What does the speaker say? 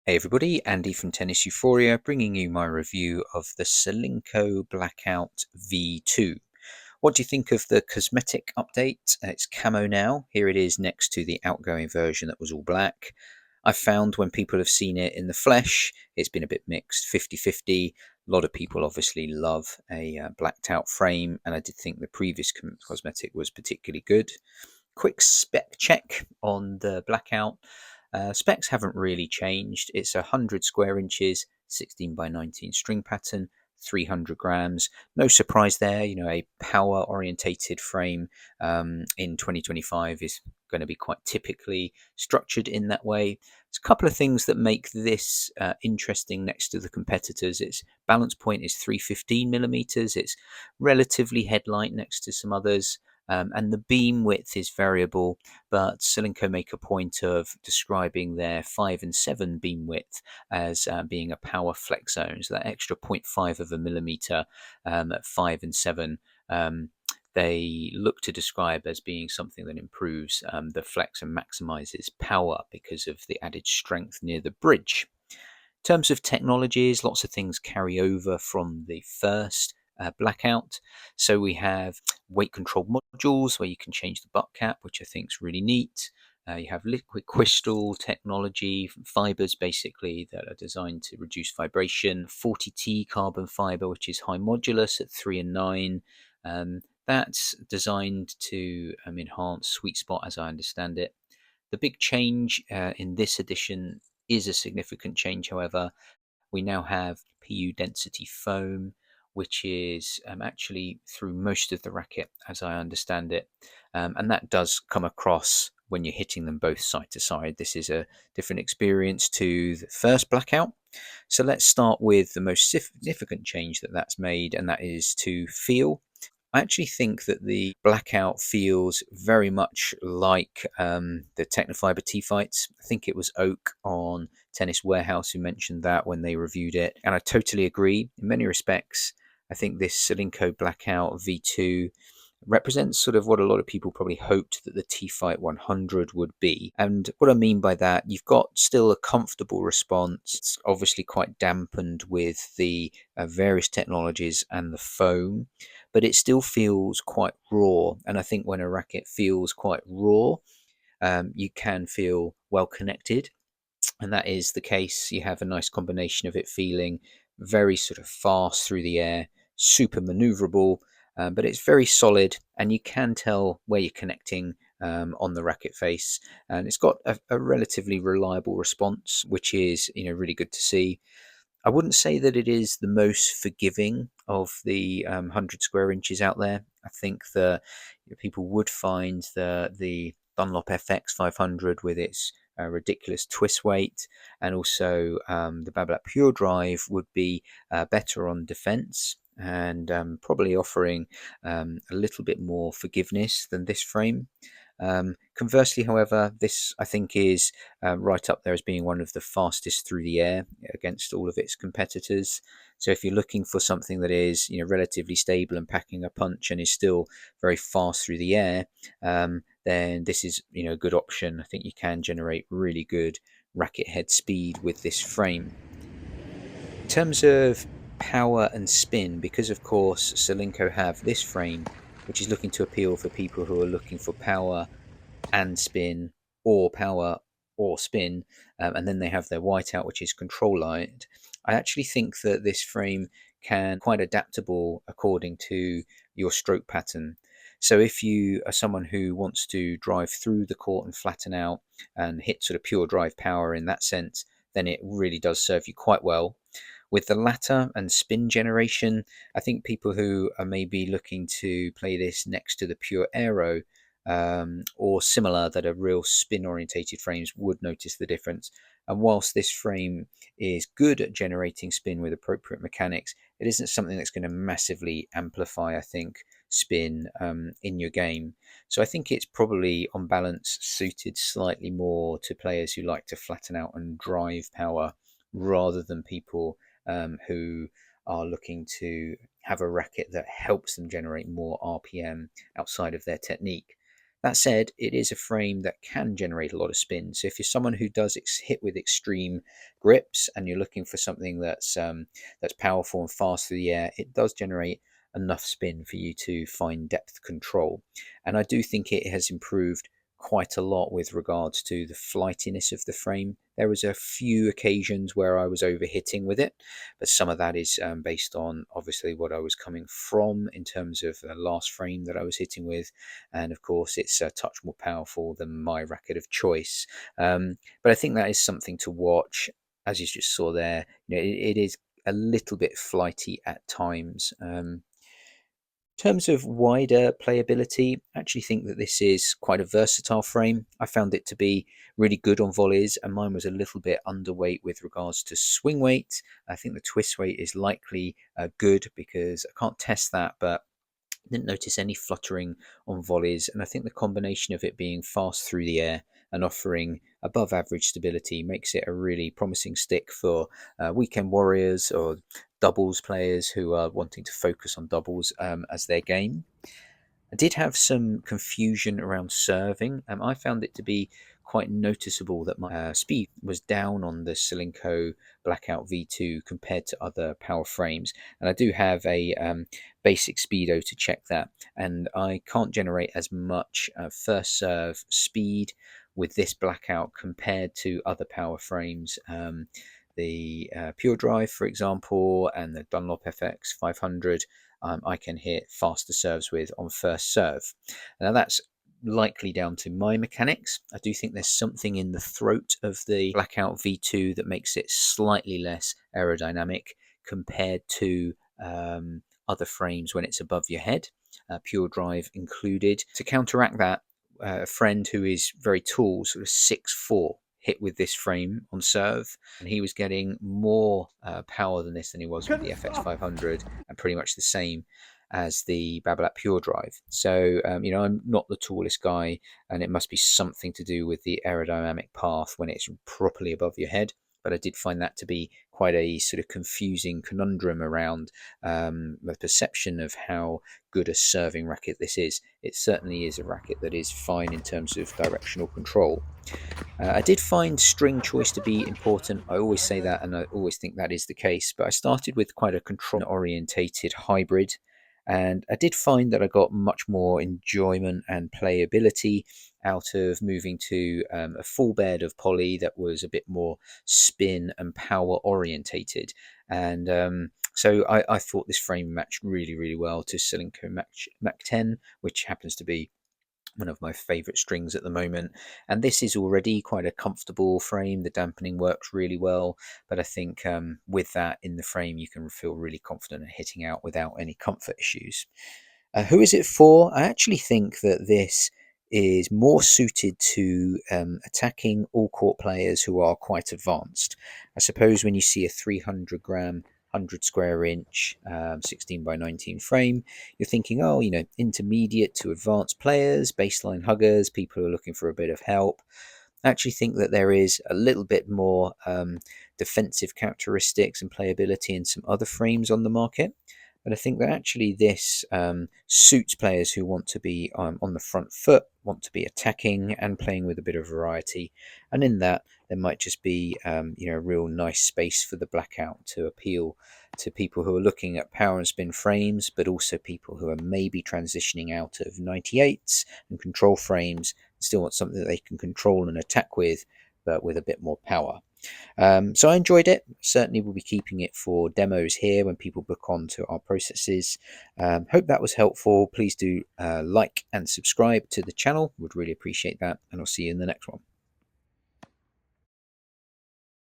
Hey everybody, Andy from Tennis Euphoria, bringing you my review of the Solinco Blackout V2. What do you think of the cosmetic update? It's camo now. Here it is next to the outgoing version that was all black. I've found when people have seen it in the flesh, it's been a bit mixed, 50-50. A lot of people obviously love a blacked out frame, and I did think the previous cosmetic was particularly good. Quick spec check on the blackout. Specs haven't really changed. It's 100 square inches, 16 by 19 string pattern, 300 grams. No surprise there. A power orientated frame in 2025 is going to be quite typically structured in that way. There's a couple of things that make this interesting next to the competitors. Its balance point is 315 millimeters. It's relatively headlight next to some others. And the beam width is variable, but Solinco make a point of describing their 5 and 7 beam width as being a power flex zone. So that extra 0.5 of a millimeter at 5 and 7, they look to describe as being something that improves the flex and maximizes power because of the added strength near the bridge. In terms of technologies, lots of things carry over from the first blackout. So we have weight control modules where you can change the butt cap, which I think is really neat. You have liquid crystal technology, fibers basically that are designed to reduce vibration, 40T carbon fiber, which is high modulus at 3 and 9. That's designed to enhance sweet spot as I understand it. The big change in this edition is a significant change, however. We now have PU density foam, which is actually through most of the racket, as I understand it. And that does come across when you're hitting them both side to side. This is a different experience to the first blackout. So let's start with the most significant change that's made, and that is to feel. I actually think that the blackout feels very much like the Technofiber T-Fights. I think it was Oak on Tennis Warehouse who mentioned that when they reviewed it, and I totally agree. In many respects, I think this Solinco Blackout V2 represents sort of what a lot of people probably hoped that the T-Fight 100 would be. And what I mean by that, you've got still a comfortable response. It's obviously quite dampened with the various technologies and the foam, but it still feels quite raw. And I think when a racket feels quite raw, you can feel well connected. And that is the case. You have a nice combination of it feeling very sort of fast through the air, super maneuverable, but it's very solid, and you can tell where you're connecting on the racket face. And it's got a relatively reliable response, which is really good to see. I wouldn't say that it is the most forgiving of the 100 square inches out there. I think that people would find the Dunlop FX 500 with its ridiculous twist weight, and also the Babolat Pure Drive would be better on defense, and probably offering a little bit more forgiveness than this frame. Conversely, however, this I think is right up there as being one of the fastest through the air against all of its competitors. So if you're looking for something that is relatively stable and packing a punch and is still very fast through the air, then this is a good option. I think you can generate really good racket head speed with this frame. In terms of power and spin, because of course Solinco have this frame, which is looking to appeal for people who are looking for power and spin, or power or spin, and then they have their whiteout, which is control light. I actually think that this frame can quite adaptable according to your stroke pattern. So if you are someone who wants to drive through the court and flatten out and hit sort of pure drive power in that sense, then it really does serve you quite well. With the latter and spin generation, I think people who are maybe looking to play this next to the pure aero or similar that are real spin orientated frames would notice the difference. And whilst this frame is good at generating spin with appropriate mechanics, it isn't something that's going to massively amplify, I think, spin in your game. So I think it's probably on balance suited slightly more to players who like to flatten out and drive power rather than people who are looking to have a racket that helps them generate more RPM outside of their technique. That said, it is a frame that can generate a lot of spin. So if you're someone who does hit with extreme grips and you're looking for something that's powerful and fast through the air, it does generate enough spin for you to find depth control. And I do think it has improved quite a lot with regards to the flightiness of the frame. There was a few occasions where I was overhitting with it, but some of that is based on obviously what I was coming from in terms of the last frame that I was hitting with, and of course it's a touch more powerful than my racket of choice. But I think that is something to watch. As you just saw there, it is a little bit flighty at times. In terms of wider playability, I actually think that this is quite a versatile frame. I found it to be really good on volleys, and mine was a little bit underweight with regards to swing weight. I think the twist weight is likely good because I can't test that, but didn't notice any fluttering on volleys, and I think the combination of it being fast through the air and offering above average stability makes it a really promising stick for weekend warriors or doubles players who are wanting to focus on doubles as their game. I did have some confusion around serving. I found it to be quite noticeable that my speed was down on the Solinco Blackout V2 compared to other power frames. And I do have a basic speedo to check that. And I can't generate as much first serve speed with this Blackout compared to other power frames. The Pure Drive, for example, and the Dunlop FX 500. I can hit faster serves with on first serve. Now that's likely down to my mechanics. I do think there's something in the throat of the Blackout V2 that makes it slightly less aerodynamic compared to other frames when it's above your head, Pure Drive included. To counteract that, a friend who is very tall, sort of 6'4", hit with this frame on serve, and he was getting more power than this than he was with the FX 500, and pretty much the same as the Babolat Pure Drive. So I'm not the tallest guy, and it must be something to do with the aerodynamic path when it's properly above your head. But I did find that to be quite a sort of confusing conundrum around the perception of how good a serving racket this is. It certainly is a racket that is fine in terms of directional control. I did find string choice to be important. I always say that, and I always think that is the case. But I started with quite a control-orientated hybrid, and I did find that I got much more enjoyment and playability out of moving to a full bed of poly that was a bit more spin and power orientated. And so I thought this frame matched really, really well to Solinco Mach 10, which happens to be one of my favorite strings at the moment. And this is already quite a comfortable frame. The dampening works really well, but I think with that in the frame, you can feel really confident at hitting out without any comfort issues. Who is it for? I actually think that this is more suited to attacking all court players who are quite advanced. I suppose when you see a 300-gram 100 square inch 16 by 19 frame, you're thinking, oh, intermediate to advanced players, baseline huggers, people who are looking for a bit of help. I actually think that there is a little bit more defensive characteristics and playability in some other frames on the market. But I think that actually this suits players who want to be on the front foot, want to be attacking and playing with a bit of variety. And in that, there might just be a real nice space for the Blackout to appeal to people who are looking at power and spin frames, but also people who are maybe transitioning out of 98s and control frames, still want something that they can control and attack with, but with a bit more power. So I enjoyed it. Certainly we'll be keeping it for demos here when people book on to our processes. Hope that was helpful. Please do like and subscribe to the channel. Would really appreciate that. And I'll see you in the next one.